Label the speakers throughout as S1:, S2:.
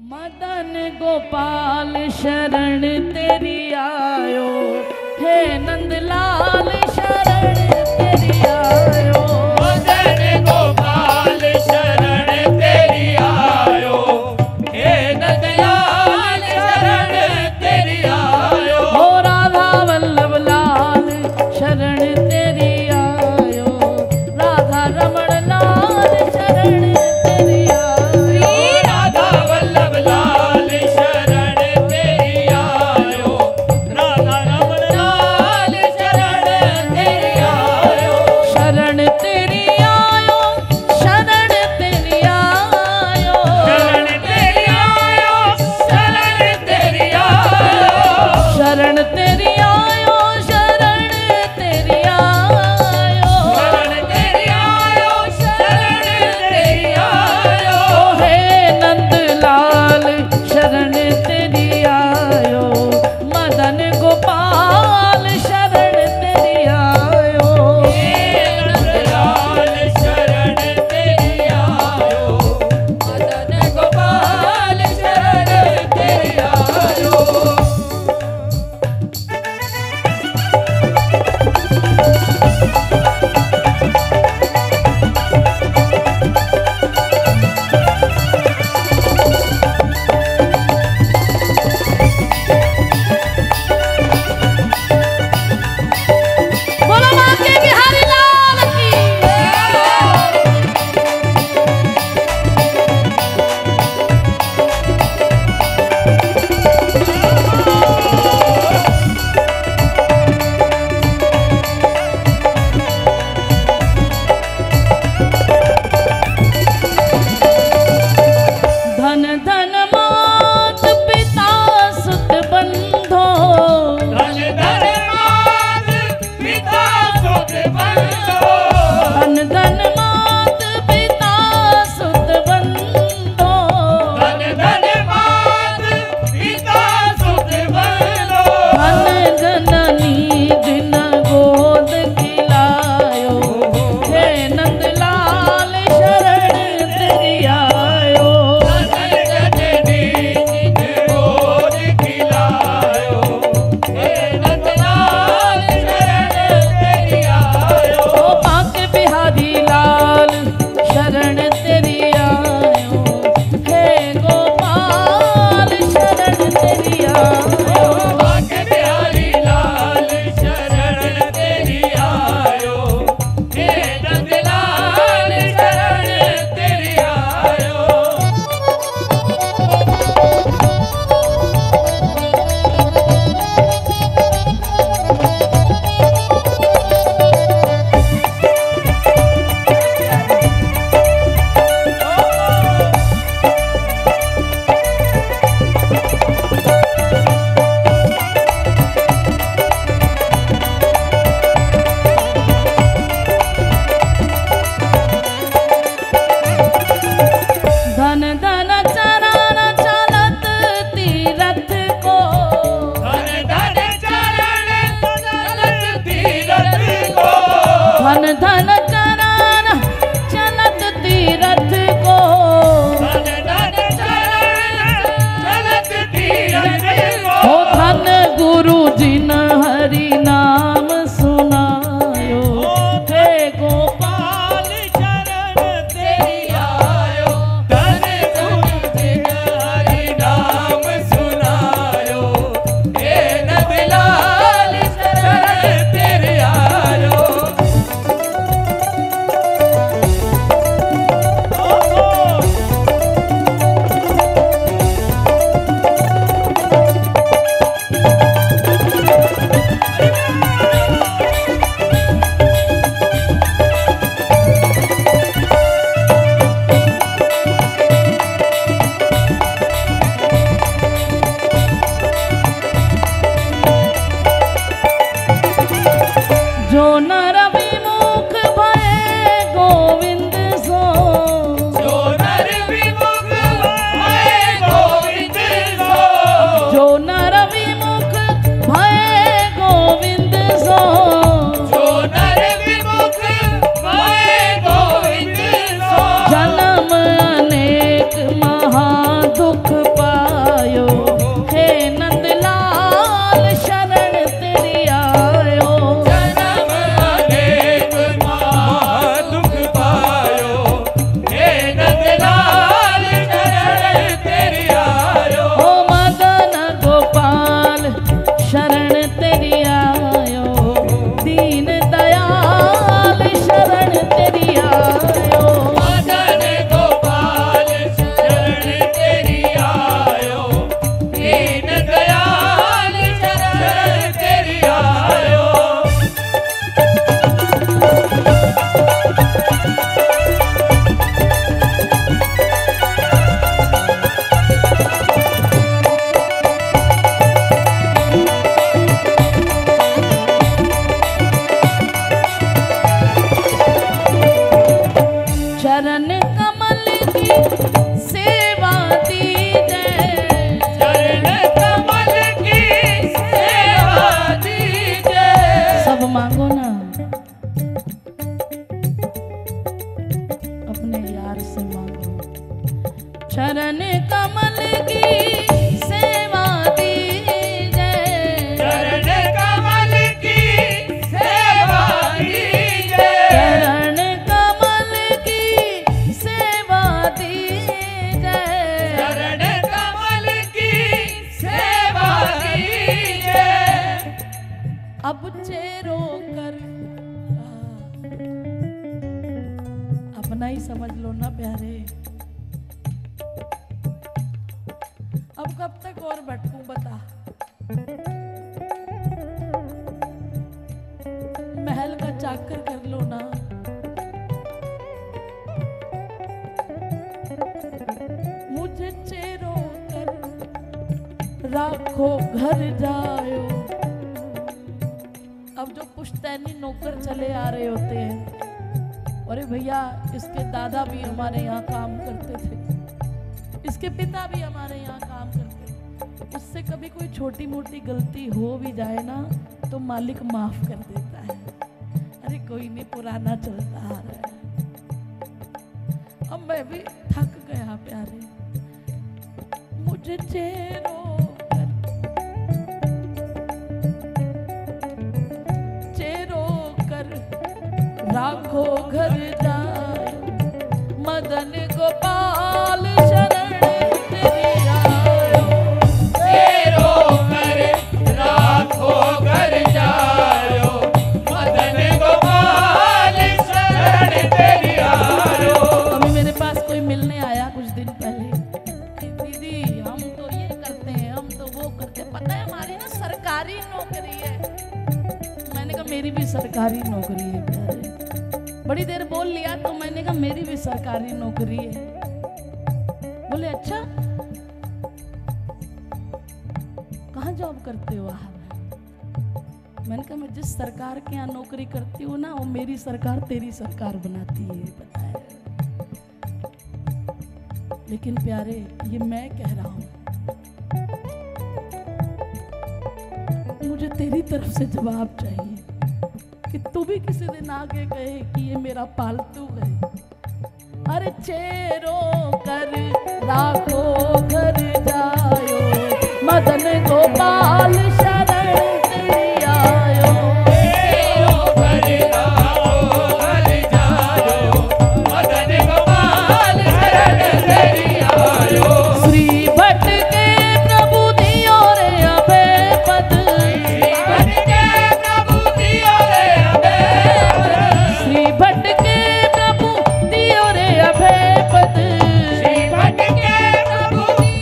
S1: मदन गोपाल शरण तेरी आयो, हे नंदलाल शरण तेरी आयो।
S2: मदन गोपाल शरण तेरी आयो, हे नंदलाल शरण तेरी आयो।
S1: हो राधा वल्लभ लाल शरण तेरी आयो, राधा रमण लाल शरण तेरी आयो।
S2: राधा वल्लभ लाल शरण तेरी आयो, राधा रमण लाल शरण तेरी आयो।
S1: कमल की सेवा दीजय,
S2: चरण कमल की सेवा दीजय,
S1: चरण कमल की सेवा दीजय,
S2: चरण कमल की सेवा दीजय।
S1: अब चेरो कर अपना ही समझ लो ना प्यारे। अब कब तक और भटकूं बता। महल का चाकर कर लो ना। मुझे चेरो कर राखो घर जायो। अब जो पुश्तैनी नौकर चले आ रहे होते हैं, अरे भैया इसके दादा भी हमारे यहाँ काम करते थे, इसके पिता भी हमारे यहाँ काम करते थे, उससे कभी कोई छोटी मोटी गलती हो भी जाए ना तो मालिक माफ कर देता है। अरे कोई नहीं, पुराना चलता आ रहा है। अब मैं भी थक गया प्यारे। मुझे चेरो कर, चेरो कर राखो घर जाए, मदन गोपाल शरण तेरी आयो।
S2: चेरो कर राखो घर जायो, मदन गोपाल शरण तेरी आयो।
S1: अभी मेरे पास कोई मिलने आया कुछ दिन पहले, दीदी हम तो ये करते हैं, हम तो वो करते हैं, पता है हमारी ना सरकारी नौकरी है। मैंने कहा मेरी भी सरकारी नौकरी है प्यारे। बड़ी देर बोल लिया तो मैंने कहा मेरी भी सरकारी नौकरी है। बोले अच्छा कहाँ जॉब करते हो आप? मैंने कहा मैं जिस सरकार के यहाँ नौकरी करती हूँ ना, वो मेरी सरकार तेरी सरकार बनाती है, पता है। लेकिन प्यारे ये मैं कह रहा हूँ, मुझे तेरी तरफ से जवाब चाहिए कि तू भी किसी दिन आगे कहे कि ये मेरा पालतू है। अरे चेरो कर राखो घर जायो, मदन गोपाल शरण तेरी आयो।
S2: चेरो कर राखो घर जायो, मदन गोपाल शरण तेरी आयो।
S1: श्री भट्ट के प्रभु दियो रे अभय पद,
S2: श्री भट्ट के प्रभु दियो रे अभय पद,
S1: श्री भट्ट के प्रभु दियो रे अभय पद,
S2: श्री भट्ट के प्रभु दियो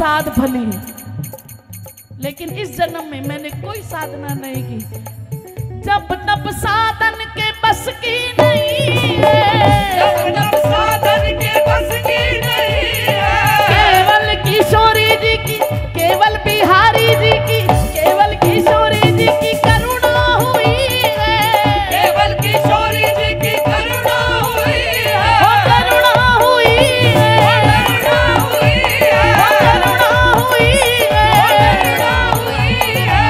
S1: साध भली, लेकिन इस जन्म में मैंने कोई साधना नहीं की। जब तब साधन के बस की नहीं है,
S2: जब तब साधन के बस की नहीं है,
S1: केवल किशोरी जी की, केवल बिहारी जी की, केवल किशोरी जी की करुणा हुई है,
S2: केवल किशोरी जी की करुणा हुई है,
S1: वो करुणा हुई है,
S2: करुणा हुई है,
S1: वो करुणा हुई है,
S2: करुणा हुई है,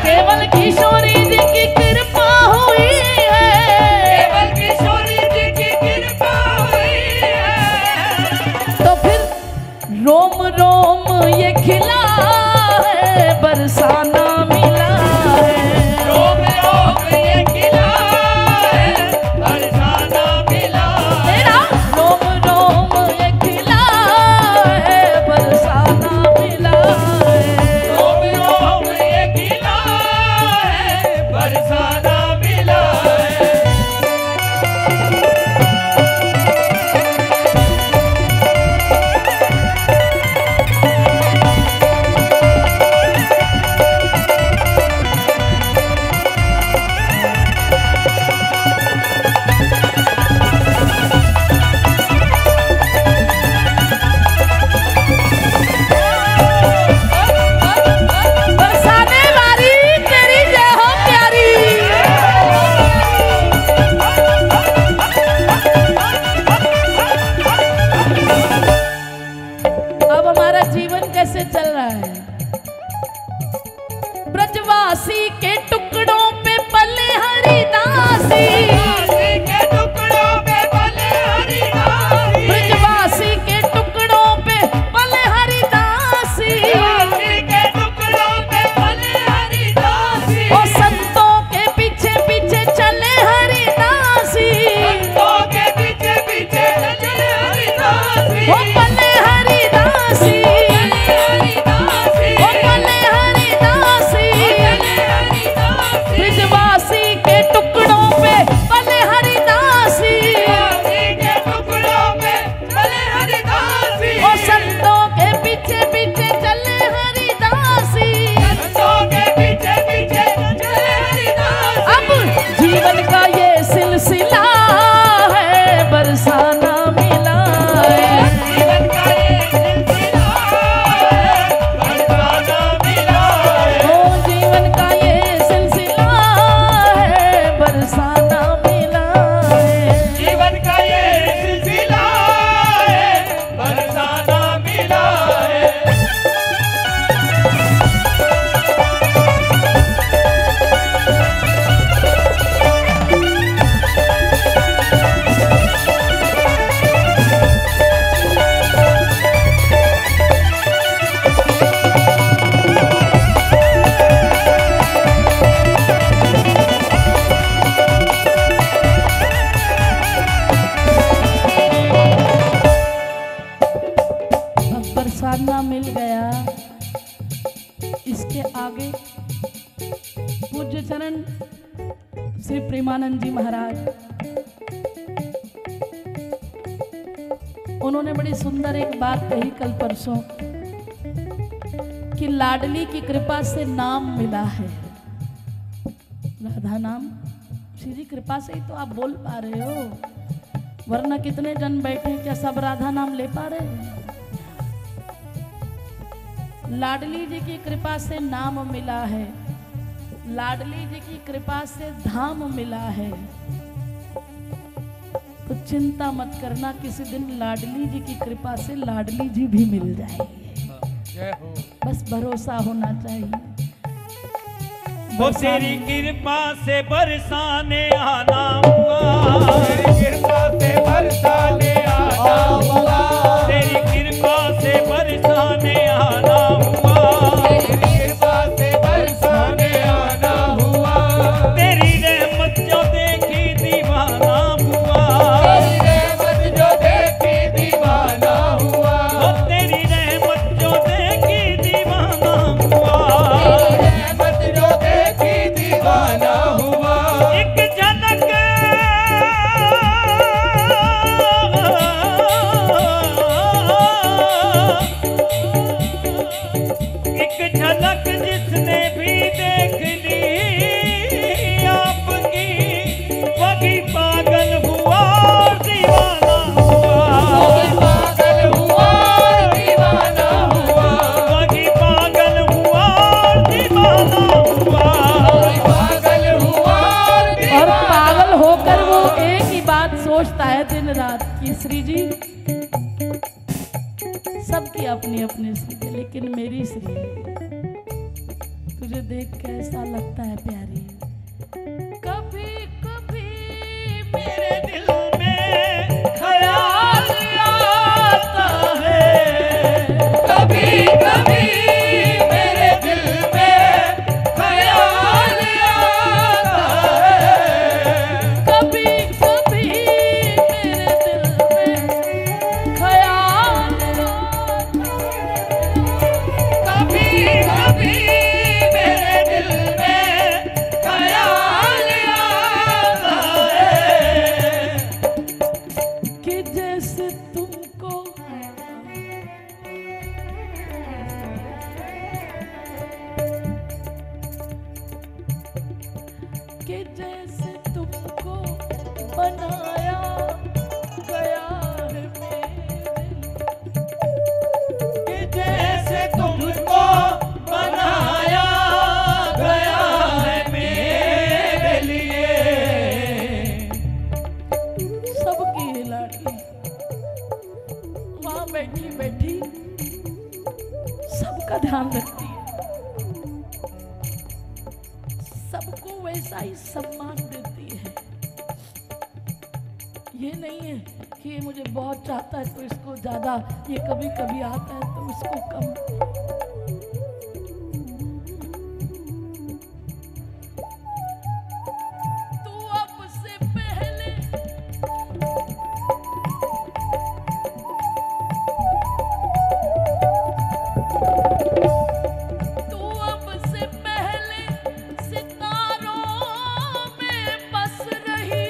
S1: केवल किशोरी जी की कृपा हुई है।
S2: केवल किशोरी जी की कृपा हुई है।
S1: तो फिर रोम रोम ये खिला है, बरसाना मिला है।
S2: रोम रोम ये खिला है, बरसाना मिला है।
S1: तेरा रोम रोम ये खिला है, बरसाना मिला है।
S2: रोम रोम ये खिला है, बरसाना मिला है।
S1: बरसाने वाली तेरी जय हो प्यारी। अब हमारा जीवन कैसे चल रहा है? ब्रजवासी के टुकड़ों पे पले हरिदासी,
S2: दासी के टुकड़ों पे पले हरिदासी,
S1: ब्रजवासी के टुकड़ों पे पले हरिदासी।
S2: दासी के टुकड़ों पे पले हरिदासी,
S1: ओ संतों के पीछे पीछे चले हरिदासी,
S2: संतों के पीछे पीछे चले हरिदासी,
S1: ओ पले हरिदासी,
S2: हरिदासी,
S1: ओ पले हरिदासी।
S2: हरिदासी,
S1: ब्रजवासी के टुकड़ों पे पले हरिदासी,
S2: दासी के टुकड़ों पे पले हरिदासी,
S1: ओ संतों के पीछे पीछे चले हरिदासी।
S2: संतों के पीछे पीछे चले हरिदासी।
S1: अब जीवन का ये सिलसिला है, बरसाना मिला है।
S2: जीवन का ये सिलसिला है, बरसाना मिला है।
S1: ओ जीवन का ये सिलसिला है, बरसाना मिला है।
S2: जीवन का ये सिलसिला है, बरसाना मिला है।
S1: अब बरसाना मिल गया, इसके आगे पूज्य चरण श्री प्रेमानंद जी महाराज, उन्होंने बड़ी सुंदर एक बात कही कल परसों कि लाडली की कृपा से नाम मिला है। राधा नाम श्री जी कृपा से ही तो आप बोल पा रहे हो, वरना कितने जन बैठे हैं, क्या सब राधा नाम ले पा रहे हैं? लाडली जी की कृपा से नाम मिला है, लाडली जी की कृपा से धाम मिला है। तो चिंता मत करना, किसी दिन लाडली जी की कृपा से लाडली जी भी मिल जाएगी।
S2: जय हो।
S1: बस भरोसा होना चाहिए।
S3: वो तेरी कृपा से बरसाने आना हुआ,
S2: तेरी कृपा से बरसाने आना हुआ,
S3: तेरी कृपा से बरसाने आना हुआ,
S2: तेरी कृपा से बरसाने आना हुआ,
S3: तेरी रहमत जो देखी दीवाना हुआ,
S2: तेरी रहमत जो देखी दीवाना हुआ,
S3: तेरी रहमत जो देखी दीवाना हुआ,
S2: तेरी रहमत जो देखी दीवाना हुआ।
S3: एक झलक
S1: अपनी अपनी श्री है, लेकिन मेरी श्री तुझे देख कैसा लगता है प्यारी। कभी कभी
S3: मेरे दिल में ख्याल आता है,
S2: कभी कभी मेरे दिल में ख्याल आता है,
S1: कभी कभी मेरे दिल में ख्याल आता है,
S2: कभी कभी मेरे दिल में ख्याल आता है,
S1: कि जैसे तुमको कि जैसे तुमको बनाया गया है मेरे
S3: कि जैसे तुमको बनाया गया है मेरे लिए।
S1: सबकी लाडली वहां बैठी बैठी सबका ध्यान रखती है, सबको वैसा ही सम्मान देती है। ये नहीं है कि ये मुझे बहुत चाहता है तो इसको ज्यादा, ये कभी कभी आता है तो उसको कम। तू अब से पहले तू अब से पहले सितारों में बस रही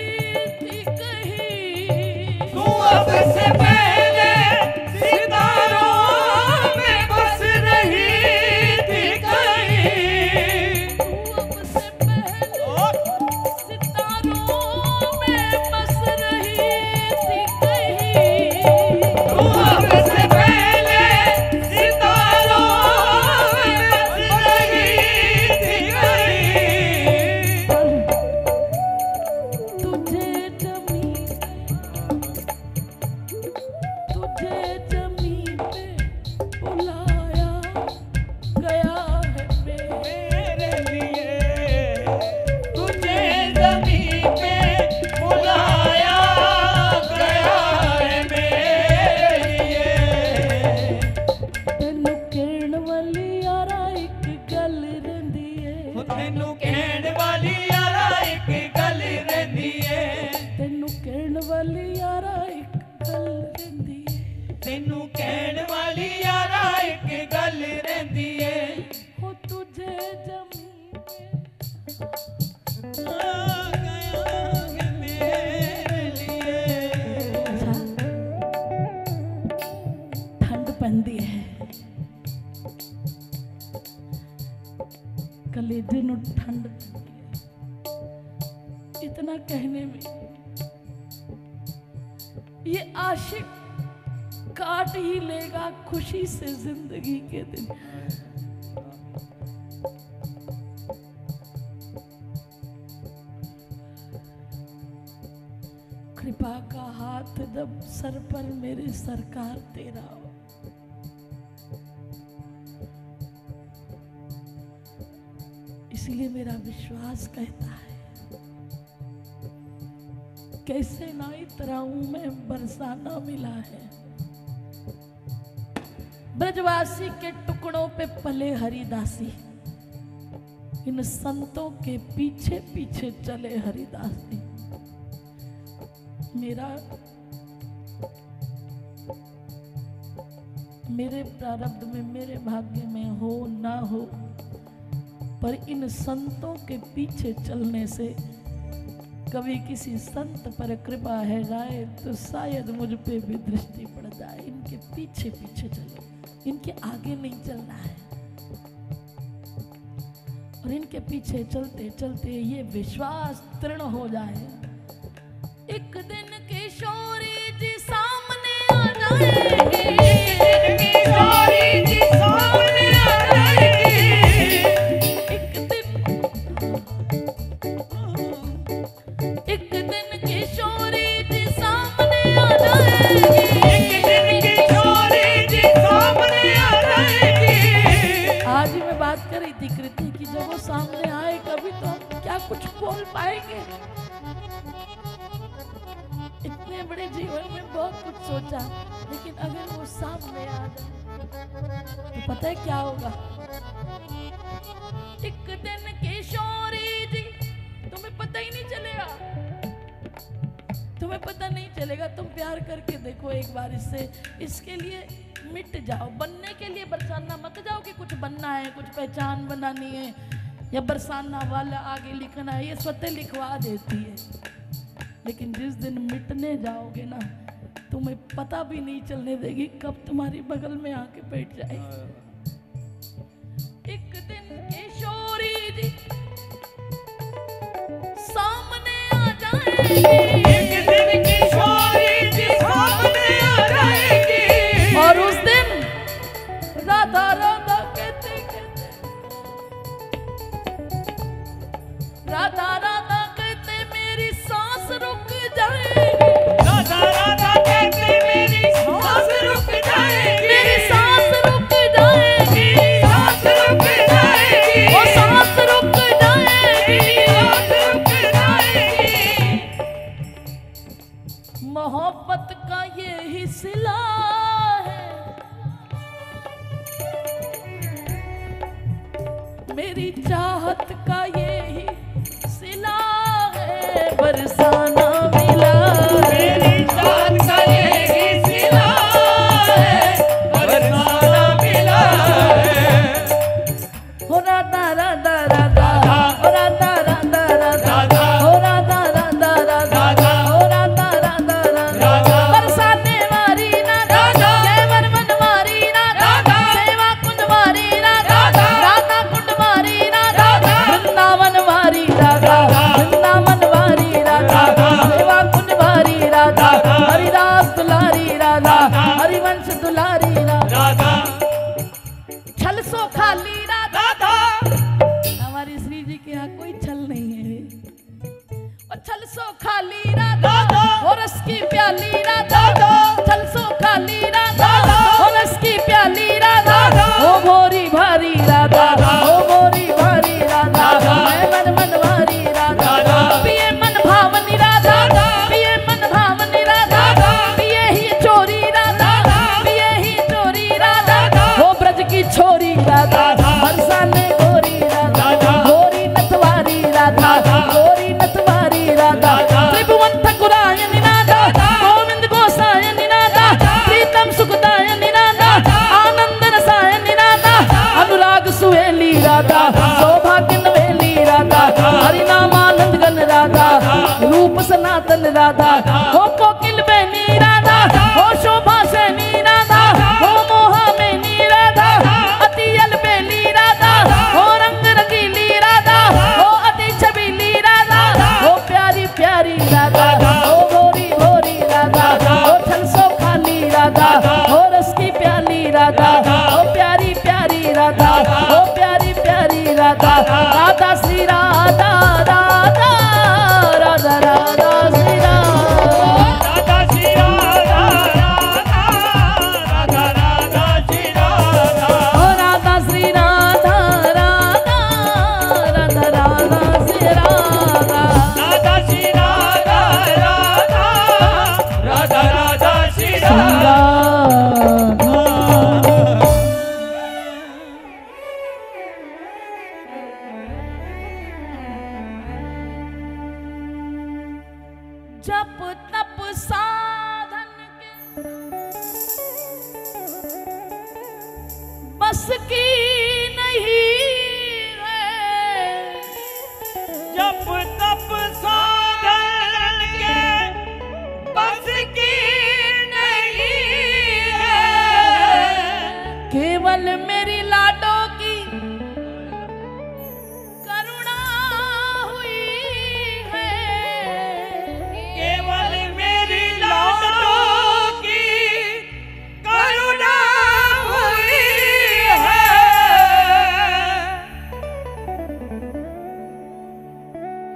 S1: थी कहीं।
S2: तू अब से पहले सितारों में बस रही थी कहीं,
S1: तू अब से पहले सितारों में बस रही थी कहीं।
S2: तू अब से पहले सितारों में बस रही थी कहीं,
S1: तुझे जमीन पे बुलाया गया है
S3: मेरे लिए
S2: तुझे ज़मीन पे बुलाया गया है मेरे लिए।
S1: तेनू कहण वाली यारा एक गल रहिंदी है,
S2: तेनू कहण वाली यारा एक गल रहिंदी है,
S1: तेनू कहण वाली यारा एक गल रहिंदी है।
S2: तेनू कहण वाली यारा एक गल रहिंदी है,
S1: हो तुझे जमीन पे
S3: आ गया है मेरे लिए।
S1: ठंड पैंदी है, कलेजे नू ठंड पैंदी है। इतना कहने में ये आशिक काट ही लेगा खुशी से जिंदगी के दिन। कृपा का हाथ जब सर पर मेरे सरकार तेरा हो, इसीलिए मेरा विश्वास कहता है कैसे ना इतराऊं मैं बरसाना मिला है। ब्रजवासी के टुकड़ों पे पले हरिदासी, इन संतों के पीछे पीछे चले हरिदासी। मेरे प्रारब्ध में, मेरे भाग्य में हो ना हो, पर इन संतों के पीछे चलने से कभी किसी संत पर कृपा है जाए तो शायद मुझ पे भी दृष्टि पड़ जाए। इनके पीछे पीछे चलो, इनके आगे नहीं चलना है। और इनके पीछे चलते चलते ये विश्वास तृण हो जाए, एक दिन किशोरी जी सामने आ जाएगी,
S2: किशोरी जी सामने आ जाएगी,
S1: एक दिन किशोरी जी सामने आ जाएगी,
S2: एक दिन किशोरी जी सामने
S1: कह रही थी कृति कि जब वो सामने आए कभी तो हम क्या कुछ बोल पाएंगे। इतने बड़े जीवन में बहुत कुछ सोचा, लेकिन अगर वो सामने आ जाए तो पता है क्या होगा। एक दिन किशोरी जी, तुम्हें पता ही नहीं चलेगा, तुम्हें पता नहीं चलेगा। तुम प्यार करके देखो एक बार इससे, इसके लिए मिट जाओ। बनने के लिए बरसाना मत जाओ कि कुछ बनना है, कुछ पहचान बनानी है, या बरसाना वाला आगे लिखना है, ये स्वतः लिखवा देती है। लेकिन जिस दिन मिटने जाओगे ना, तुम्हें पता भी नहीं चलने देगी कब तुम्हारी बगल में आके बैठ जाएगी। एक दिन किशोरी जी सामने आ जाएगी,
S3: एक दिन किशोरी जी सामने आ जाएगी,
S1: और उस दिन राधा राधा कहते कहते, राधा राधा कहते मेरी सांस रुक जाएगी,
S3: राधा राधा कहते मेरी सांस रुक जाएगी,
S1: मेरी सांस रुक जाएगी,
S3: सांस रुक जाएगी,
S1: वो सांस रुक जाएगी,
S3: सांस रुक जाएगी।
S1: मोहब्बत का ये ही सिला है, मेरी चाहत का ये ही सिला है, बरसाना मिला है,
S3: मेरी जान का ये सिला है, बरसाना मिला है।
S1: हो राधा राधा राधा, हो राधा राधा राधा, हो राधा राधा राधा, हो राधा राधा राधा, बरसाने वाली राधा, केवल मन वाली राधा, सेवा कुंज वाली राधा, राधा कुंड वाली राधा, वृंदावन वाली राधा, वृंदावन वाली राधा, सेवा कुंज वाली राधा, हरिदास दुलारी राधा, हरिवंश दुलारी राधा, छल सो खाली राधा। हमारी श्री जी के यहाँ कोई छल नहीं है, और छल सो खाली राधा, और रस की प्याली राधा, छल सो खाली राधा, और रस की प्याली राधा, ओ भोरी भारी राधा, ओ भोरी भारी राधा, मैं मन मन भारी राधा, पिए मन भावनी राधा, पिए मन भावनी राधा, पिए ही चोरी राधा, पिए ही चोरी राधा, वो ब्रज की छोरी राधा, बरसाने गोरी राधा, गोरी नथवारी राधा, गोरी नथवारी राधा, त्रिभुवन ठकुरायनी राधा, गोविंद गोसायनी राधा, प्रीतम सुखदायनी राधा, आनंद रसायनी राधा, अनुराग सुहेली राधा, सौभाग्य नवेली राधा, हरिनामानंद गण राधा, रूप सनातन राधा, हो कोकिल बेनी राधा, हो शोभा सैनी राधा, हो मोहा मैनी राधा, अति अलबेली राधा, हो रंग रंगीली राधा, हो अति छबीली राधा, हो प्यारी प्यारी राधा, हो भोरी भोरी राधा, हो छल सो खाली राधा, हो रस की प्याली राधा, हो प्यारी प्यारी राधा, हो प्यारी प्यारी राधा, राधा श्री राधा राधा राधा राधा श्री राधा।
S3: राधा श्री राधा राधा, राधा राधा श्री राधा,
S1: ओ राधा श्री राधा राधा राधा राधा श्री राधा।
S3: राधा श्री राधा राधा, राधा राधा श्री राधा।
S1: जप तप साधन के बस की नहीं है,
S3: जप तप साधन के बस की नहीं है,
S1: केवल मेरी लाडो की करुणा हुई है,
S3: केवल मेरी लाडों की करुणा हुई है।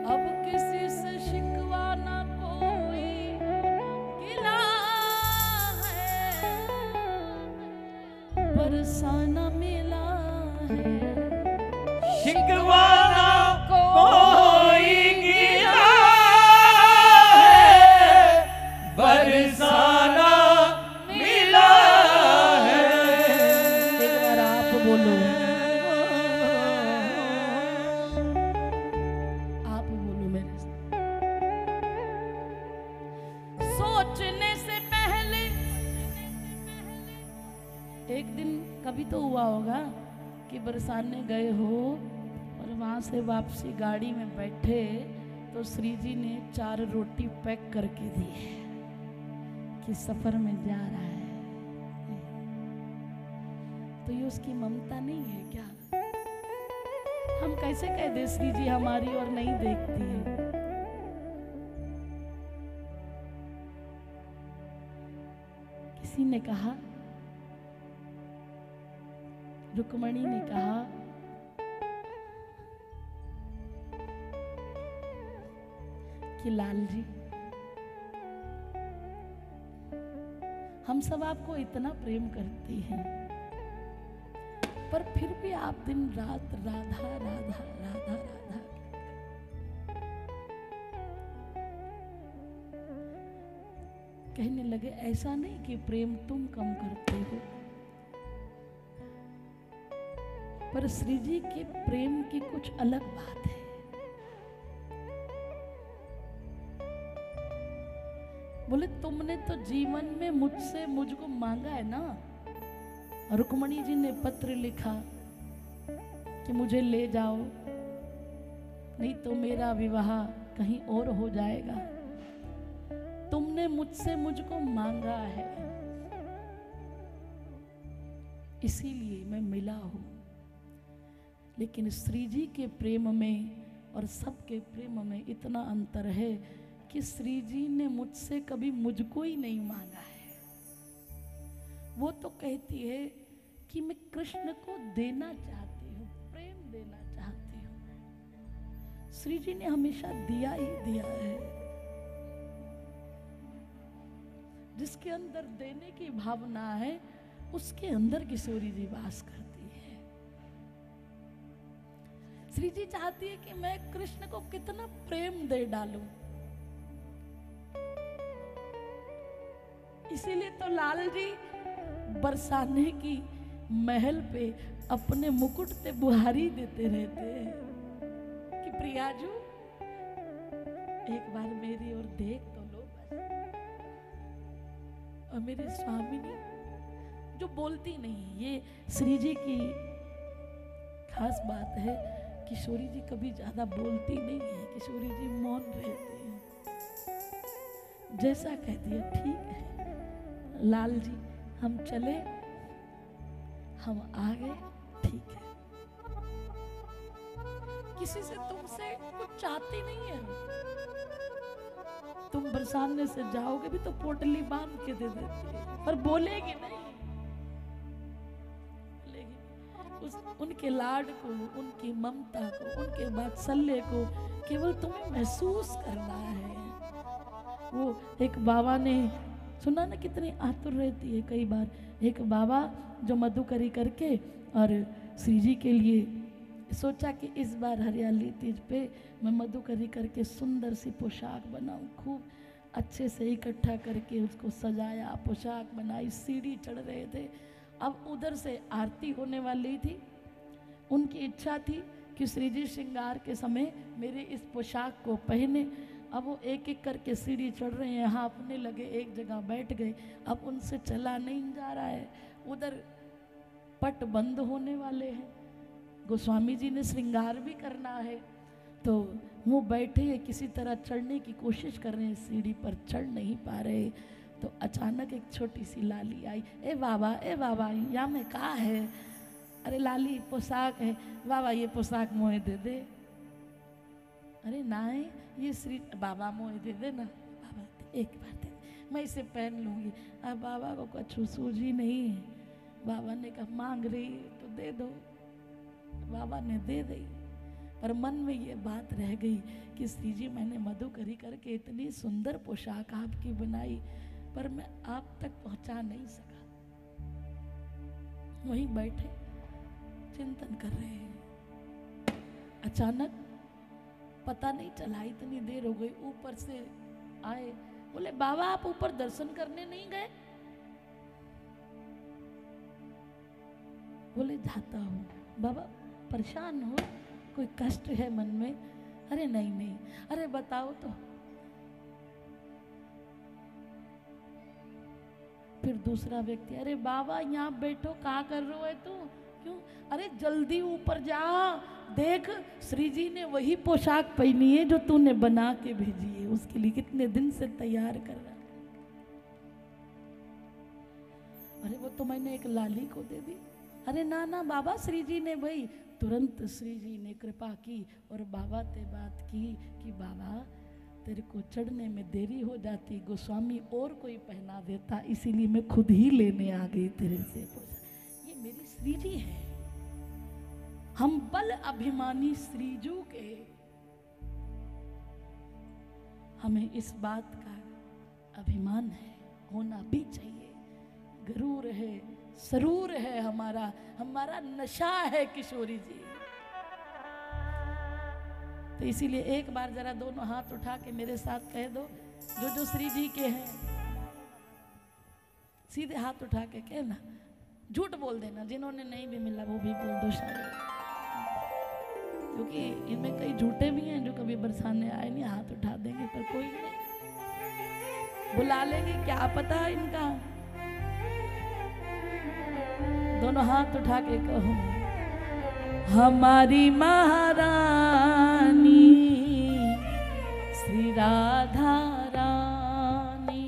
S1: अब किसी से शिकवा ना कोई गिला है, बरसाना मिला है,
S2: शिकवाना कोई गिला है, बरसाना मिला है।
S1: एक बार आप बोलो, आप बोलो मेरे साथ। सोचने से पहले एक दिन कभी तो हुआ होगा कि बरसाने गए हो और वहां से वापसी गाड़ी में बैठे तो श्री जी ने 4 रोटी पैक करके दी है कि सफर में जा रहा है। तो ये उसकी ममता नहीं है क्या? हम कैसे कह दे श्री जी हमारी और नहीं देखती है? किसी ने कहा, रुक्मणी ने कहा, कि लाल जी हम सब आपको इतना प्रेम करते हैं, पर फिर भी आप दिन रात राधा राधा राधा राधा। कहने लगे ऐसा नहीं कि प्रेम तुम कम करते हो, पर श्री जी के प्रेम की कुछ अलग बात है। बोले तुमने तो जीवन में मुझसे मुझको मांगा है ना। रुक्मणी जी ने पत्र लिखा कि मुझे ले जाओ, नहीं तो मेरा विवाह कहीं और हो जाएगा। तुमने मुझसे मुझको मांगा है, इसीलिए मैं मिला हूं। लेकिन श्री जी के प्रेम में और सबके प्रेम में इतना अंतर है कि श्री जी ने मुझसे कभी मुझको ही नहीं मांगा है। वो तो कहती है कि मैं कृष्ण को देना चाहती हूँ, प्रेम देना चाहती हूँ। श्री जी ने हमेशा दिया ही दिया है। जिसके अंदर देने की भावना है उसके अंदर किशोरी जी वास करती है। श्री जी चाहती है कि मैं कृष्ण को कितना प्रेम दे डालूं। इसीलिए तो लाल जी बरसाने की महल पे अपने मुकुट से बुहारी देते रहते हैं कि प्रियाजू एक बार मेरी ओर देख तो लो बस। और मेरे स्वामिनी जो बोलती नहीं, ये श्री जी की खास बात है। किशोरी जी कभी ज्यादा बोलती नहीं है, किशोरी जी मौन रहती है। जैसा कह दिया ठीक है लाल जी, हम चले, हम आ गए, ठीक है। किसी से तुमसे कुछ चाहती नहीं है। तुम बरसाने से जाओगे भी तो पोटली बांध के दे देती है, पर बोलेगी नहीं। उनके लाड को, उनकी ममता को, उनके वात्सल्य को केवल तुम्हें महसूस करना है। वो एक बाबा ने सुना ना, कितनी आतुर रहती है कई बार। एक बाबा जो मधुकरी करके और श्री जी के लिए सोचा कि इस बार हरियाली तीज पे मैं मधुकरी करके सुंदर सी पोशाक बनाऊं। खूब अच्छे से इकट्ठा करके उसको सजाया, पोशाक बनाई, सीढ़ी चढ़ रहे थे। अब उधर से आरती होने वाली थी। उनकी इच्छा थी कि श्री जी श्रृंगार के समय मेरे इस पोशाक को पहने। अब वो एक एक करके सीढ़ी चढ़ रहे हैं, हाँफने लगे, एक जगह बैठ गए। अब उनसे चला नहीं जा रहा है। उधर पट बंद होने वाले हैं, गोस्वामी जी ने श्रृंगार भी करना है, तो वो बैठे हैं, किसी तरह चढ़ने की कोशिश कर रहे हैं, सीढ़ी पर चढ़ नहीं पा रहे। तो अचानक एक छोटी सी लाली आई। ए बाबा यहाँ में कहा है? अरे लाली पोशाक है। बाबा ये पोशाक मोहे दे दे। अरे ना है ये श्री बाबा मोहे दे दे ना। बाबा एक बार दे, मैं इसे पहन लूंगी। अब बाबा को कुछ सूझी नहीं है। बाबा ने कहा मांग रही तो दे दो। बाबा ने दे दी, पर मन में ये बात रह गई कि श्री जी मैंने मधुकरी करके इतनी सुंदर पोशाक आपकी बनाई, पर मैं आप तक पहुंचा नहीं सका। वहीं बैठे चिंतन कर रहे हैं। अचानक पता नहीं चला, इतनी देर हो गई, ऊपर से आए, बोले बाबा आप ऊपर दर्शन करने नहीं गए? बोले जाता हूँ। बाबा परेशान हो, कोई कष्ट है मन में? अरे नहीं नहीं। अरे बताओ तो। फिर दूसरा व्यक्ति, अरे बाबा यहाँ बैठो, क्या कर रहे हो तू? क्यों? अरे जल्दी ऊपर जा, देख श्री जी ने वही पोशाक पहनी है जो तूने बना के भेजी है, उसके लिए कितने दिन से तैयार कर रहा है। अरे वो तो मैंने एक लाली को दे दी। अरे ना ना बाबा, श्री जी ने भाई तुरंत श्री जी ने कृपा की और बाबा से बात की कि बाबा तेरे को चढ़ने में देरी हो जाती, गोस्वामी और कोई पहना देता, इसीलिए मैं खुद ही लेने आ गई तेरे से। ये मेरी श्री जी है, हम बल अभिमानी श्रीजू के, हमें इस बात का अभिमान है, होना भी चाहिए। गरूर है, सरूर है, हमारा हमारा नशा है किशोरी जी। तो इसीलिए एक बार जरा दोनों हाथ उठा के मेरे साथ कह दो, जो जो श्री जी के हैं, सीधे हाथ उठा के कहना, झूठ बोल देना, जिन्होंने नहीं भी मिला वो भी बोल दो शायद, क्योंकि इनमें कई झूठे भी हैं जो कभी बरसाने आए नहीं, हाथ उठा देंगे पर कोई नहीं, बुला लेंगे, क्या पता इनका। दोनों हाथ उठा के कहो, हमारी महारानी श्री राधा रानी।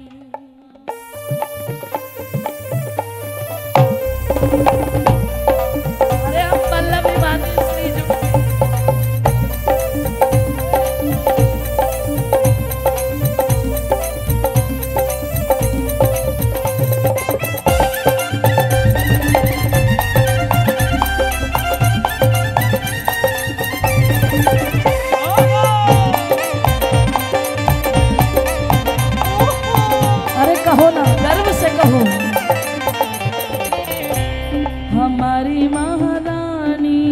S1: अरे हम पल्लवी बानी श्री जी। हमारी महारानी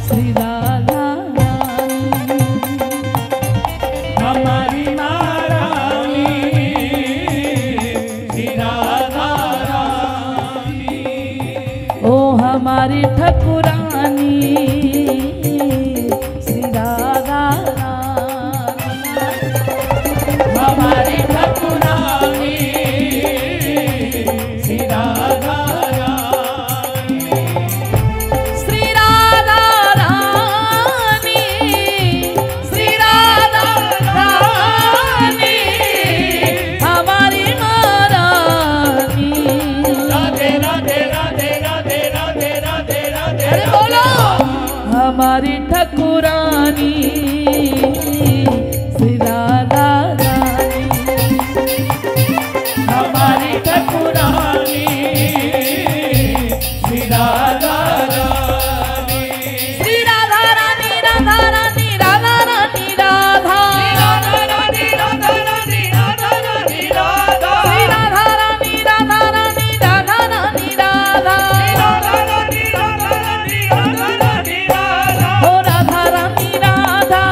S1: श्री राधा रानी,
S2: हमारी महारानी श्री राधा रानी,
S1: ओ हमारी ठकुरानी श्री राधा रानी,
S2: हमारी ठकुरानी श्री राधा
S1: हमारी ठकुरानी श्री राधा रानी,
S2: हमारी ठकुरानी श्री राधा रानी,
S1: श्री राधा रानी राधा रानी राधा रानी राधा,
S2: राधा रानी राधा रानी राधा रानी राधा,
S1: श्री राधा रानी राधा रानी राधा रानी राधा,
S2: राधा रानी राधा रानी राधा रानी राधा,
S1: ओ राधा रानी राधा,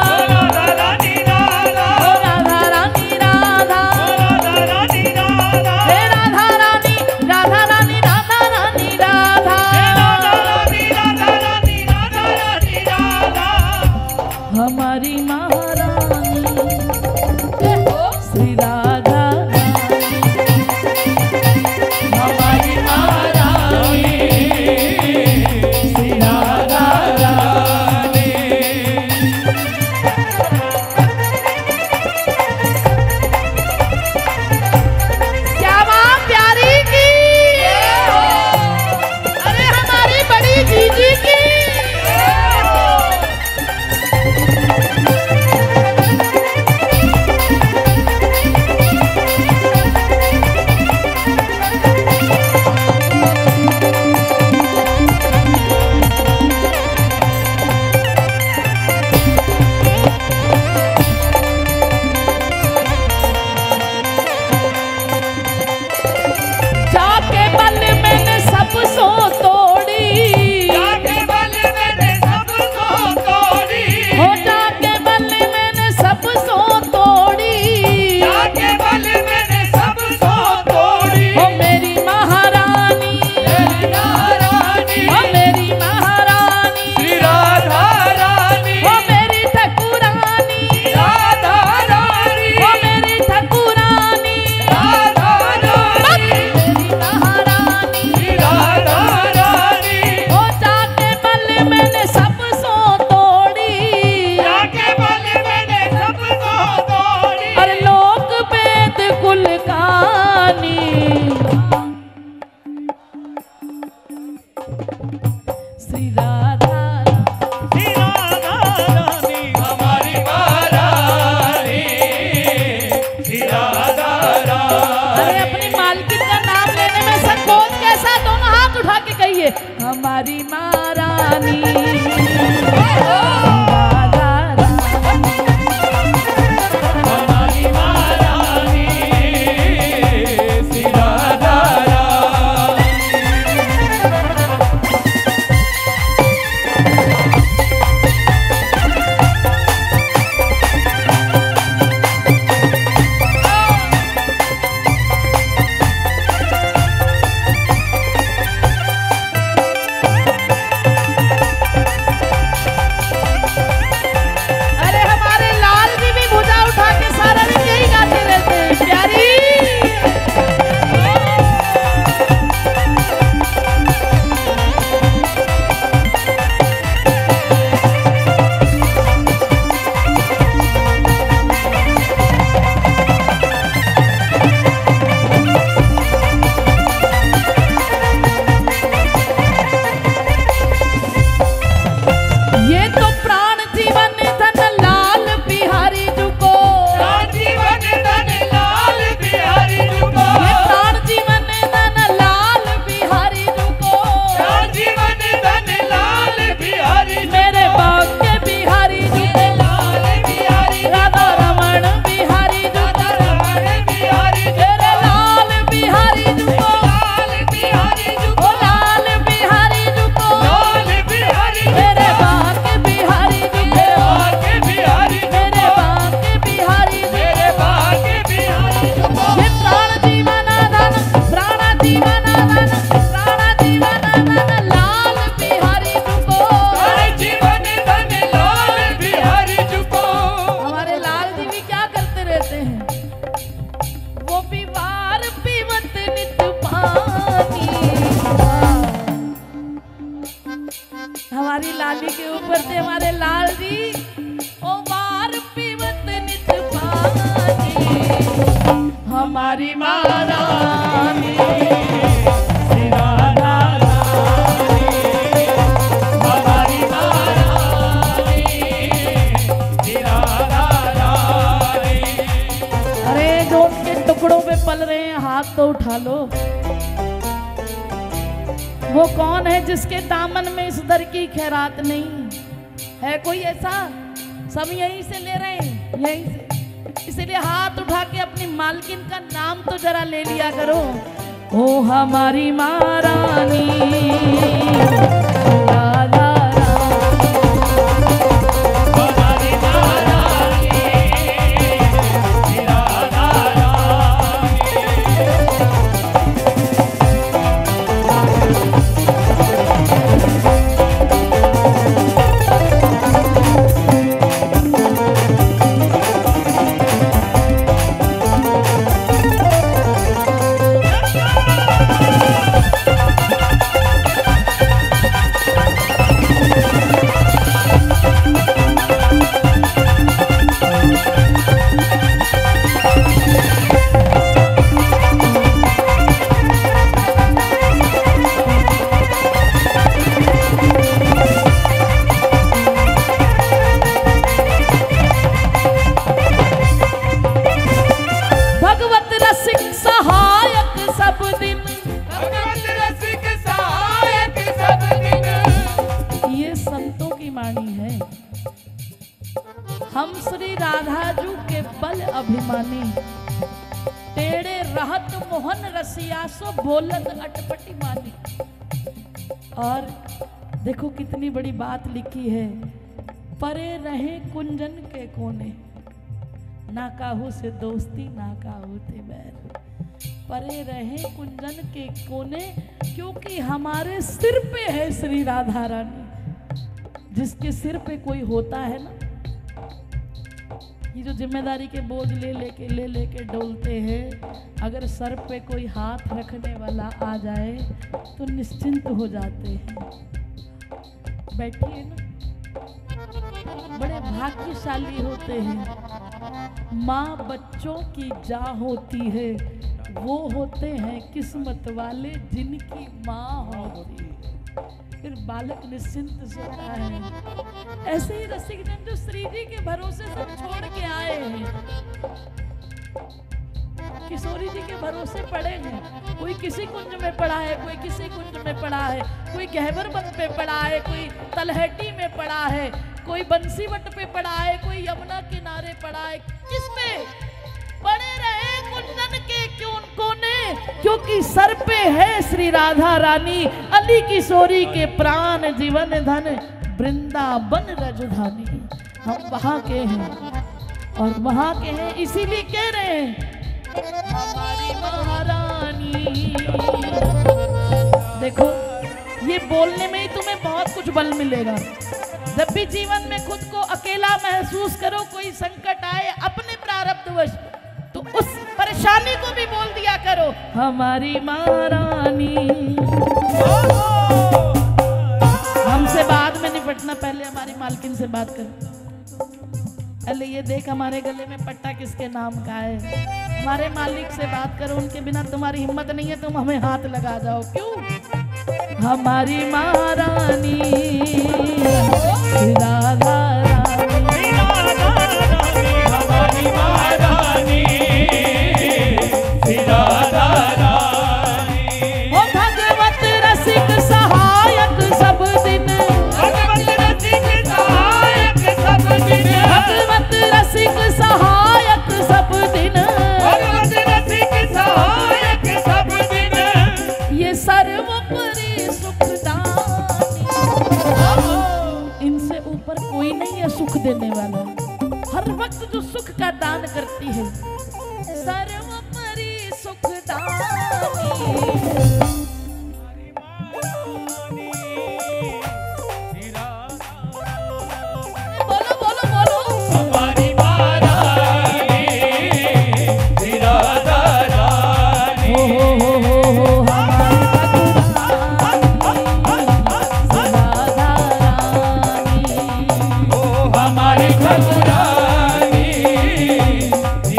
S1: श्री राधा
S2: श्री राधा रानी हमारी महारानी श्री राधा रानी।
S1: अरे अपनी मालकिन का नाम लेने में संकोच कैसा? दोनों हाथ उठा के कहिए हमारी महारानी
S2: हमारी महारानी श्री राधा रानी।
S1: अरे हमारे लाल जी भी भुजा उठा के सारा दिन यही गाते रहते हैं प्यारी। ये तो प्राण जीवन धन लाल बिहारी जी को,
S2: जीवन धन लाल बिहारी जुको
S1: ये प्राण जीवन धन लाल बिहारी जी को,
S2: जीवन धन लाल बिहारी
S1: मेरे भाग्य बिहारी जी को,
S2: लाल बिहारी
S1: राधा रमण बिहारी जी को,
S2: रमण बिहारी
S1: मेरे लाल बिहारी जी को,
S2: लाल बिहारी
S1: ओ
S2: जुको
S1: लाल बिहारी जी को,
S2: लाल बिहारी
S1: मेरे भाग्य बिहारी जी को,
S2: भाग्य बिहारी
S1: मेरे भाग्य बिहारी जी
S2: मेरे भाग्य बिहारी जुको
S1: ये प्राण जीवन धन प्राण जीवन धन प्राण जीवन धन लाल बिहारी जी को।
S2: जीवन धन लाल बिहारी जुको
S1: हमारे लाल जी भी क्या करते रहते हैं? वो भी वार पीवत नित पानी। हमारी लाली के ऊपर से हमारे लाल जी ओ वार पीवत नित पानी। हमारी महारानी
S2: श्री राधा रानी हमारी महारानी श्री राधा रानी।
S1: अरे जो उनके टुकड़ों पे पल रहे हैं हाथ तो उठा लो। वो कौन है जिसके दामन में इस दर की खैरात नहीं है? कोई ऐसा? सब यहीं से ले रहे हैं, यहीं से। इसलिए हाथ उठा के अपनी मालकिन का नाम तो जरा ले लिया करो। ओ हमारी महारानी राधा
S2: हमारी महारानी श्री राधा रानी।
S1: भगवत रसिक सहायक सब दिन।
S2: भगवत रसिक सहायक सब दिन।
S1: ये संतों की वाणी है। हम श्री राधाजू के बल अभिमानी, तेरे रहत मोहन रसिया सो बोलत अटपटी मानी। और देखो कितनी बड़ी बात लिखी है, परे रहे कुंजन के कोने, ना काहू से दोस्ती ना काहू थे बैर। परे रहे कुंजन के कोने, क्योंकि हमारे सिर पे है श्री राधा रानी। जिसके सिर पे कोई होता है ना, ये जो जिम्मेदारी के बोझ ले लेके डोलते हैं, अगर सर पे कोई हाथ रखने वाला आ जाए तो निश्चिंत हो जाते हैं। बैठिए ना, बड़े भाग्यशाली होते हैं। माँ बच्चों की जा होती है, वो होते हैं किस्मत वाले जिनकी माँ होती है, फिर बालक निश्चिंत सोता है। ऐसे ही रसिक जन जो श्री जी के भरोसे सब छोड़ के आए हैं, किशोरी जी के भरोसे पड़े हैं। कोई किसी कुंज में पड़ा है, कोई किसी कुंज में पड़ा है, कोई गहवर वन पे पड़ा है, कोई तलहटी में पड़ा है, कोई बंसीवट पे पड़ा है, कोई यमुना किनारे पड़ा है। किसमें पड़े रहे कुंदन के क्यों कोने, क्योंकि सर पे है श्री राधा रानी, अली किशोरी के प्राण जीवन धन, वृंदावन राजधानी। हम वहां के हैं और वहां के हैं, इसीलिए कह रहे हैं हमारी महारानी। देखो ये बोलने में ही तुम्हें बहुत कुछ बल मिलेगा। जब भी जीवन में खुद को अकेला महसूस करो, कोई संकट आए अपने प्रारब्धवश, तो उस परेशानी को भी बोल दिया करो हमारी महारानी। हमसे बाद में निपटना, पहले हमारी मालकिन से बात करो। पहले ये देख हमारे गले में पट्टा किसके नाम का है, हमारे मालिक से बात करो। उनके बिना तुम्हारी हिम्मत नहीं है, तुम हमें हाथ लगा जाओ। क्यों? हमारी महारानी राधा रानी,
S2: हमारी महारानी राधा रानी।
S1: ओ भगवत रसिक सहायक सब दिन,
S2: भगवत रसिक सहायक सब दिन,
S1: भगवत रसिक सहायक सब दिन,
S2: भगवत रसिक सहायक सब दिन।
S1: ये सर्वोपरि सुखदानी, इनसे ऊपर कोई नहीं है सुख देने वाला। हर वक्त जो सुख का दान करती है, सर्वोपरि सुखदानी। बोलो बोलो बोलो,
S2: हमारी महारानी राधा रानी।
S1: हो हमारी राधा रानी,
S2: ओ हमारी ठकुरानी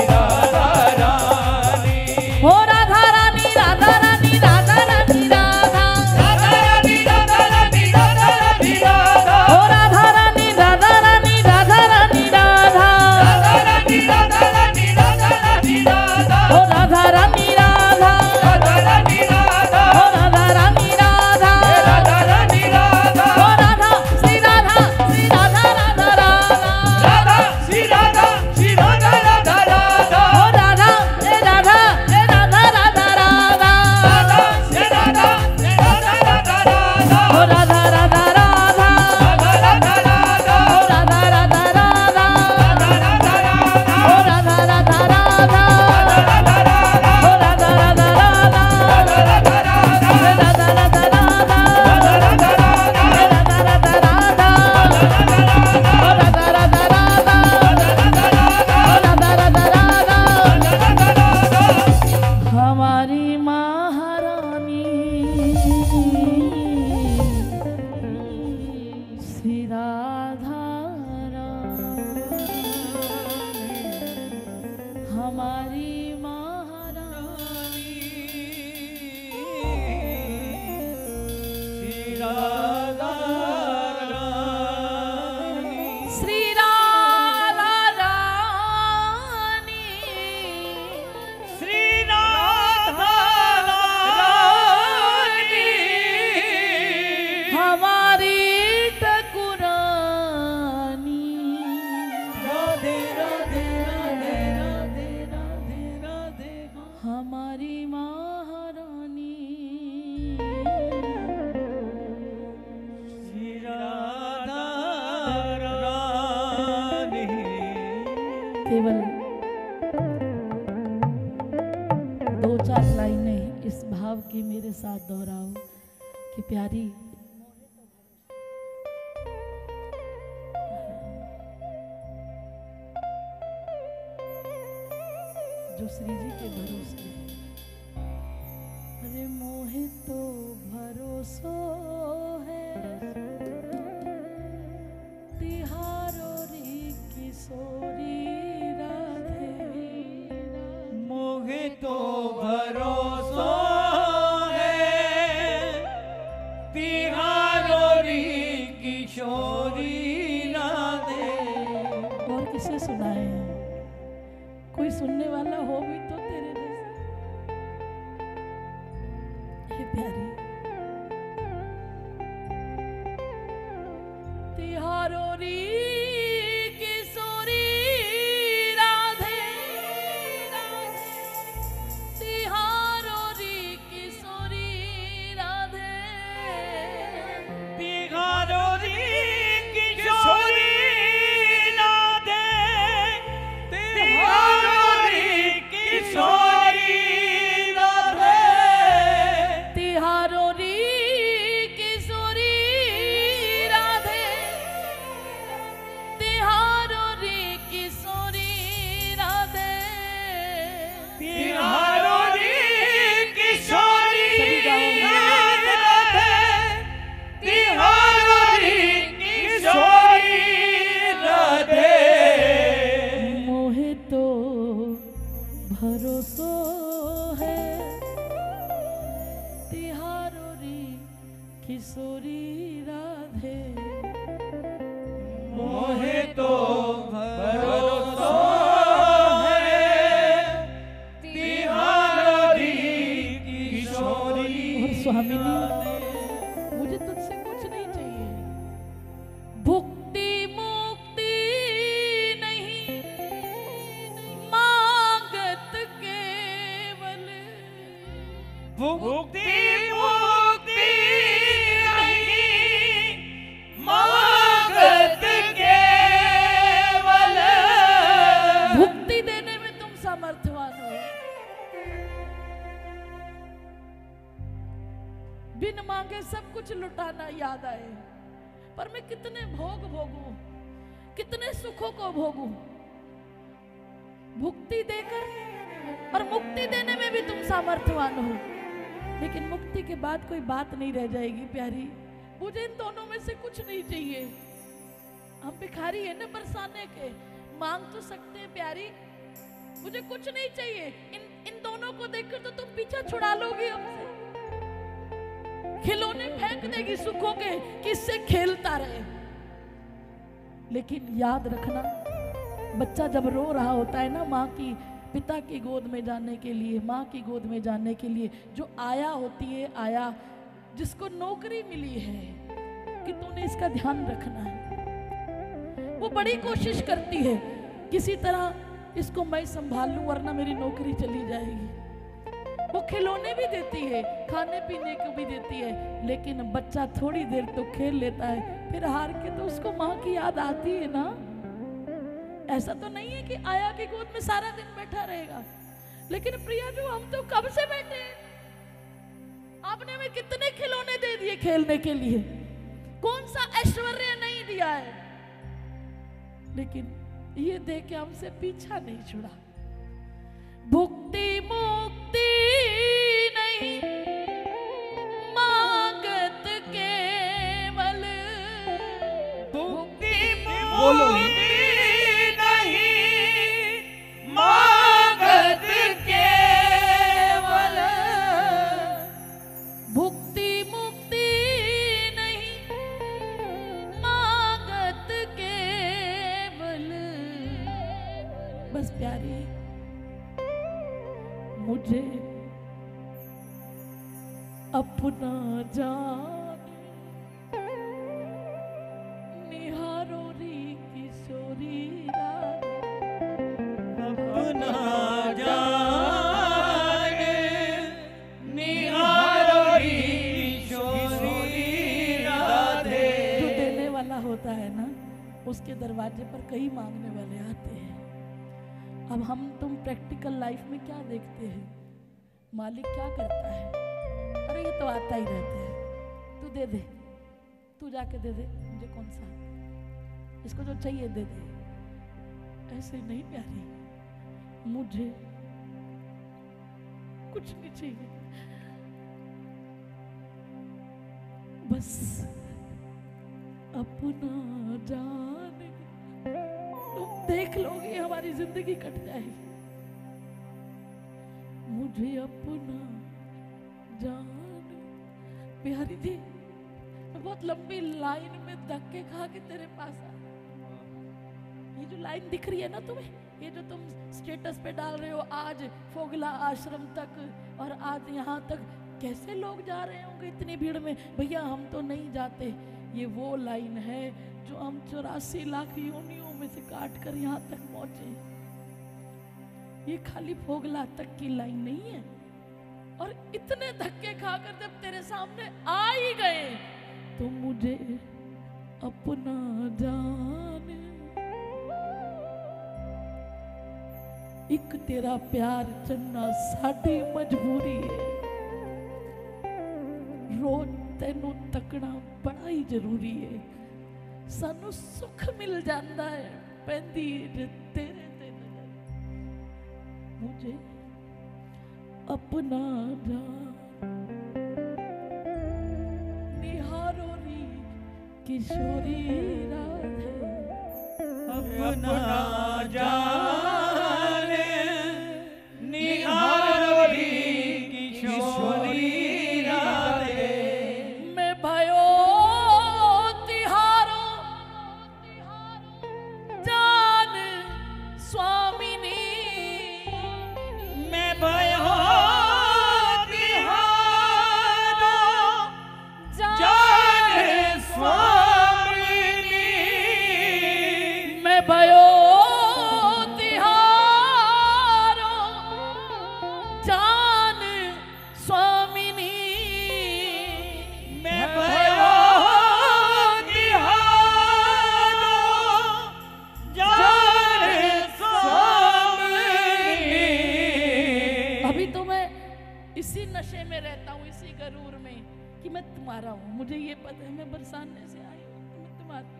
S2: राधा रानी।
S1: हो राधा रानी राधा रानी राधा रानी राधा,
S2: राधा रानी राधा रानी राधा रानी राधा।
S1: हो राधा रानी राधा रानी राधा रानी राधा,
S2: राधा रानी राधा रानी राधा रानी राधा।
S1: हो राधा रानी राधा,
S2: राधा रानी राधा,
S1: हो राधा रानी राधा,
S2: राधा रानी राधा।
S1: हो राधा श्री राधा श्री राधा राधा राधा,
S2: राधा श्री राधा श्री राधा राधा राधा।
S1: हो राधा हे राधा हे राधा राधा राधा,
S2: राधा श्री राधा श्री राधा राधा राधा।
S1: हो राधा राधा राधा,
S2: राधा राधा राधा,
S1: हो राधा राधा राधा,
S2: राधा राधा राधा,
S1: हो राधा राधा राधा,
S2: राधा राधा राधा,
S1: हो राधा राधा राधा,
S2: राधा राधा राधा,
S1: हे राधा राधा राधा,
S2: राधा राधा राधा,
S1: हे राधा राधा राधा, हो राधा राधा राधा, हो राधा राधा राधा। हमारी महारानी श्री राधा रानी, हमारी महारानी श्री राधा रानी,
S2: श्री राधा रानी।
S1: हमारी ठकुरानी।
S2: राधे राधे राधे राधे राधे राधे।
S1: हमारी महारानी
S2: श्री राधा रानी।
S1: केवल 2-4 लाइनें इस भाव की मेरे साथ दोहराओ कि प्यारी जो श्री जी के भरोसे है। अरे मोहे तो भरोसो है तिहारो री किशोरी राधे,
S2: मोहे तो भर
S3: तिहारोरी किशोरी राधे।
S1: और किसे सुनाए? कोई सुनने वाला हो भी तो तेरे जैसे। हे प्यारी तिहारोरी किशोरी राधे, तिहारोरी किशोरी राधे,
S3: तिहारोरी किशोरी राधे। तिहारोरी किशोरी राधे।
S1: तिहारोरी किशोरी राधे, तिहारोरी किशोरी राधे,
S3: तिहारोरी किशोरी
S1: सभी गाओ।
S3: राधे। तिहारोरी किशोरी राधे।
S1: मोहे तो भरोसो है तिहारोरी किशोरी राधे।
S3: मोहे तो भरोसा है तिहारोरी किशोरी।
S1: और स्वामिनी मुझे तुझसे कुछ नहीं चाहिए, भुक्ति मुक्ति नहीं मांगत केवल,
S3: भुक्ति मुक्ति नहीं मांगत केवल।
S1: भुक्ति देने में तुम समर्थवान हो, बिन मांगे सब कुछ लुटाना याद आए, पर मैं कितने भोग भोगूं, कितने सुखों को भोगूं। भुक्ति देकर और मुक्ति देने में भी तुम सामर्थ्यवान हो, लेकिन मुक्ति के बाद कोई बात नहीं रह जाएगी प्यारी। मुझे इन दोनों में से कुछ नहीं चाहिए। हम भिखारी है ना बरसाने के, मांग तो सकते हैं प्यारी, मुझे कुछ नहीं चाहिए। इन दोनों को देखकर तो तुम पीछा छुड़ा लोगी हमसे, खिलौने फेंक देगी सुखों के, किससे खेलता रहे। लेकिन याद रखना, बच्चा जब रो रहा होता है ना माँ की, पिता की गोद में जाने के लिए, माँ की गोद में जाने के लिए, जो आया होती है, आया जिसको नौकरी मिली है कि तूने इसका ध्यान रखना है, वो बड़ी कोशिश करती है किसी तरह इसको मैं संभाल लूं वरना मेरी नौकरी चली जाएगी। वो खिलौने भी देती है, खाने पीने को भी देती है, लेकिन बच्चा थोड़ी देर तो खेल लेता है, फिर हार के तो उसको माँ की याद आती है ना। ऐसा तो नहीं है कि आया की गोद में सारा दिन बैठा रहेगा। लेकिन प्रिया जो हम तो कब से बैठे हैं, आपने हमें कितने खिलौने दे दिए खेलने के लिए, कौन सा ऐश्वर्य नहीं दिया है, लेकिन ये दे के हमसे पीछा नहीं छुड़ा। भुक्ति मुक्ति नहीं मांगत केवल,
S3: भुक्ति
S1: बोलो।
S3: मुक्ति नहीं मांगत केवल।
S1: भुक्ति मुक्ति नहीं मांगत केवल। बस प्यारी मुझे अपना जान निहारोरी किशोरी राधे।
S3: अपना जान निहारोरी किशोरी राधे।
S1: जो देने वाला होता है ना, उसके दरवाजे पर कई मांगने वाले आते हैं। अब हम तुम प्रैक्टिकल लाइफ में क्या देखते हैं, मालिक क्या करता है, अरे ये तो आता ही रहता है, तू दे दे, तू जाके दे दे, मुझे कौन सा, इसको जो चाहिए दे दे। ऐसे नहीं प्यारी, मुझे कुछ नहीं चाहिए, बस अपना जान। तुम देख लोगे हमारी जिंदगी कट जाएगी। मुझे अपना जान, बिहारी जी बहुत लंबी लाइन में धक्के खा के तेरे पास आ। ये जो लाइन दिख रही है ना तुम्हें, ये जो तुम स्टेटस पे डाल रहे हो, आज फोगला आश्रम तक और आज यहाँ तक, कैसे लोग जा रहे होंगे इतनी भीड़ में। भैया हम तो नहीं जाते। ये वो लाइन है जो हम 84 लाख योनियों में से काट कर यहाँ तक पहुंचे। ये खाली फोगला तक की लाइन नहीं है। और इतने धक्के खाकर जब तेरे सामने आ ही गए तो मुझे अपना जान, एक तेरा प्यार चन्ना साडी मजबूरी है। रोज तेनू तकना बड़ा ही जरूरी है। सानू सुख मिल जाता है पैंदी जे तेरे ते नजर। मुझे अपना जान निहारो री किशोरी राधे।
S3: अपना जान निहारो री किशोरी राधे।
S1: मैं भयो तिहारो जान स्वामिनी।
S3: मैं भयो जान स्वामिनी।
S1: मैं भयो तिहारो जान स्वामिनी।
S3: मैं भयो जान स्वामिनी।
S1: अभी तो मैं इसी नशे में रहता हूँ, इसी गरूर में कि मैं तुम्हारा हूँ। मुझे ये पता है मैं बरसाने से आई हूँ, तो मैं तुम्हारी हूँ।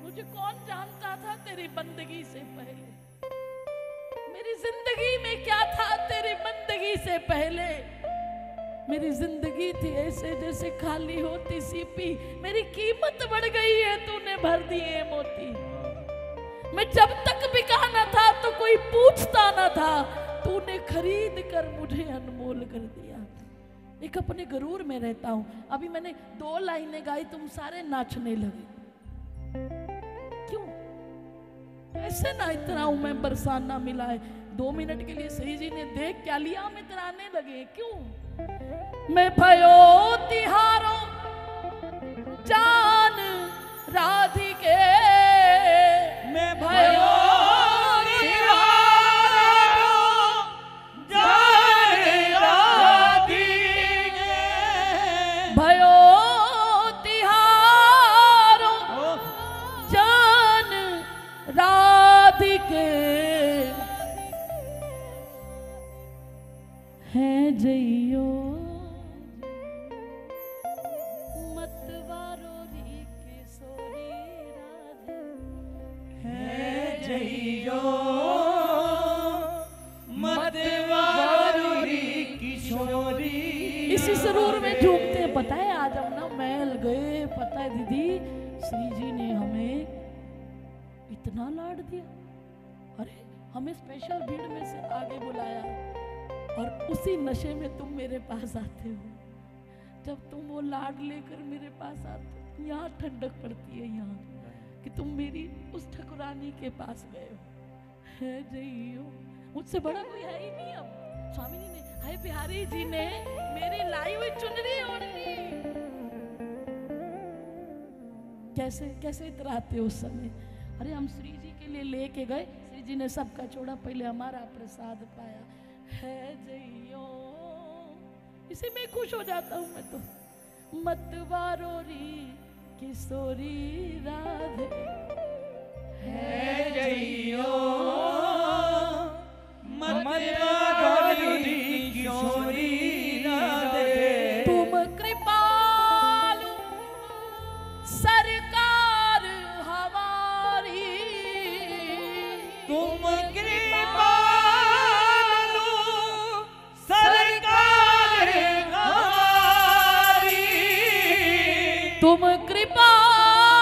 S1: मुझे कौन जानता था तेरी बंदगी से पहले। मेरी जिंदगी में क्या था तेरी बंदगी से पहले। मेरी जिंदगी थी ऐसे जैसे खाली होती सीपी। मेरी कीमत बढ़ गई है, तूने भर दिए मोती। मैं जब तक बिका न था तो कोई पूछता न था, तूने खरीद कर मुझे अनमोल कर दिया। एक अपने गरूर में रहता हूं। अभी मैंने 2 लाइनें गाई, तुम सारे नाचने लगे। क्यों? ऐसे ना इतराऊं मैं, बरसाना मिला है। 2 मिनट के लिए सही जी ने देख क्या लिया, हम इतराने लगे। क्यों? मैं भयो तिहारो जान राधिके।
S3: मैं भयो
S1: भयो तिहारो जान राधिके। है जइयो मतवारो री किशोरी राधे।
S3: है जइयो मतवारो री किशोरी।
S1: इसी सरूर में झूमते हैं। पता है आज हम ना महल गए, पता है दीदी, श्री जी ने हमें इतना लाड दिया। अरे हमें स्पेशल भीड़ में से आगे बुलाया और उसी नशे में तुम मेरे पास आते हो। जब तुम वो लाड लेकर मेरे पास आते हो, यहाँ ठंडक पड़ती है यहाँ कि तुम मेरी उस ठकुरानी के पास गए हो। है जइयो, मुझसे बड़ा कोई है ही नहीं। अब स्वामी जी ने, हाय बिहारी जी ने मेरी लाई हुई चुनरी ओढ़नी। कैसे कैसे इतराते उस समय। अरे हम श्री जी के लिए लेके गए, श्री जी ने सबका छोड़ा, पहले हमारा प्रसाद पाया। है जइयो, इसी में खुश हो जाता हूं मैं तो। मतवारो री किशोरी राधे।
S3: है जइयो मतवारो री किशोरी राधे।
S1: तुम कृपालु सरकार हमारी।
S3: तुम कृपालु सरकार हमारी।
S1: तुम कृपालु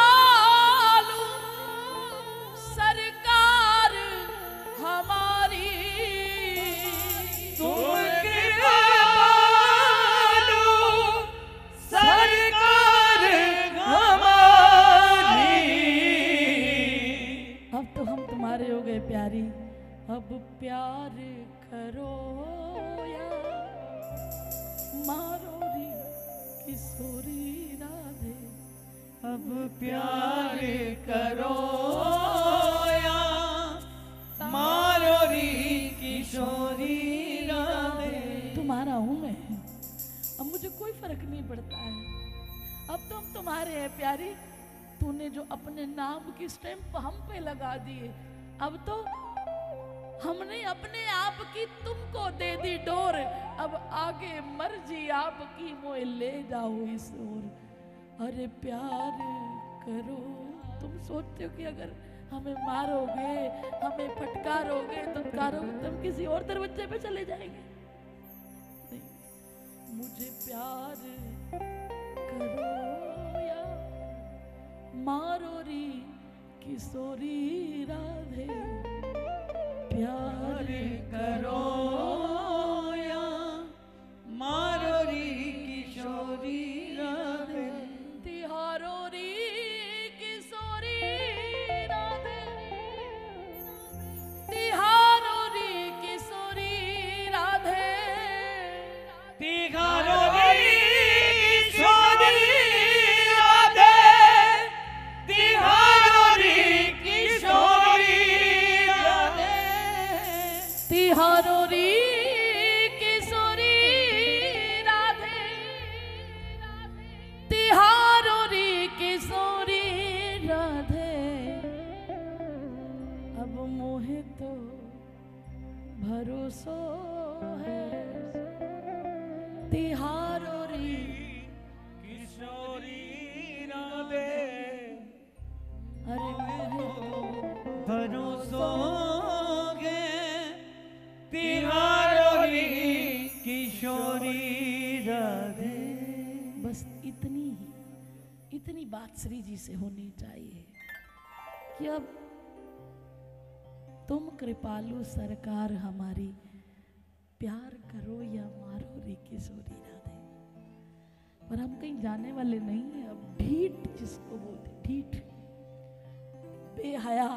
S1: सरकार हमारी।
S3: तुम कृपालु सरकार
S1: प्यारी अब प्यार करो या मारो री किशोरी राधे।
S2: अब प्यार करो या मारो री किशोरी राधे।
S1: तुम्हारा हूं मैं, अब मुझे कोई फर्क नहीं पड़ता है। अब तो हम तुम्हारे हैं प्यारी। तूने जो अपने नाम की स्टैंप हम पे लगा दिए, अब तो हमने अपने आप की तुमको दे दी डोर। अब आगे मर्जी आपकी, मोए ले जाओ इस ओर। अरे प्यार करो। तुम सोचते हो कि अगर हमें मारोगे, हमें फटकारोगे, धुतकारोगे तो हम किसी और दरवाजे पे चले जाएंगे। नहीं, मुझे प्यार करो या मारो री किशोरी राधे। प्यार
S2: करो या मारो री किशोरी राधे।
S1: तिहारो री किशोरी राधे। तिहारो री किशोरी राधे।
S2: तिहारो री किशोरी राधे। तिहारो री किशोरी राधे।
S1: तिहारो री किशोरी राधे। तिहारो री किशोरी राधे। अब मोहे तो भरोसो है तिहारो री
S2: किशोरी राधे।
S1: अरे मोहे तो
S2: भरोसो गे तिहारो री किशोरी राधे।
S1: बस इतनी बात श्री जी से होनी चाहिए कि अब तुम कृपालु सरकार हमारी, प्यार करो या मारो रे किशोरी राधे। पर हम कहीं जाने वाले नहीं है। अब ढीठ जिसको बोलते, ढीठ, बेहया,